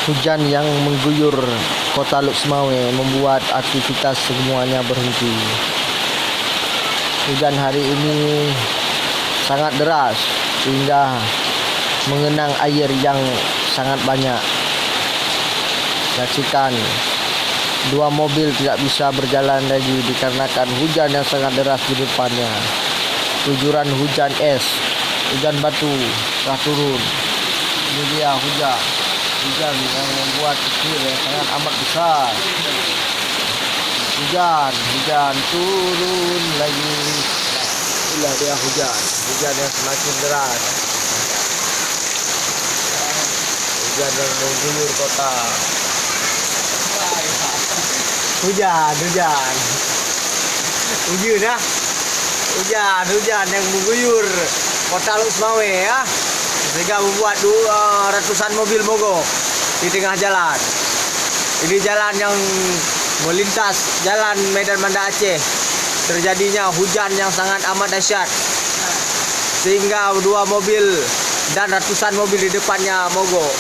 Hujan yang mengguyur kota Luk Semawe membuat aktivitas semuanya berhenti. Hujan hari ini sangat deras sehingga mengenang air yang sangat banyak. Saksikan, dua mobil tidak bisa berjalan lagi dikarenakan hujan yang sangat deras di depannya. Guguran hujan es, hujan batu telah turun. Ini dia hujan yang membuat petir yang sangat amat besar. Hujan turun lagi. Inilah dia hujan yang semakin deras. Hujan yang mengguyur kota. Hujan yang mengguyur kota Luk Semawe ya, sehingga membuat ratusan mobil mogok di tengah jalan. Ini jalan yang melintas jalan Medan Banda Aceh. Terjadinya hujan yang sangat amat dahsyat sehingga dua mobil dan ratusan mobil di depannya mogok.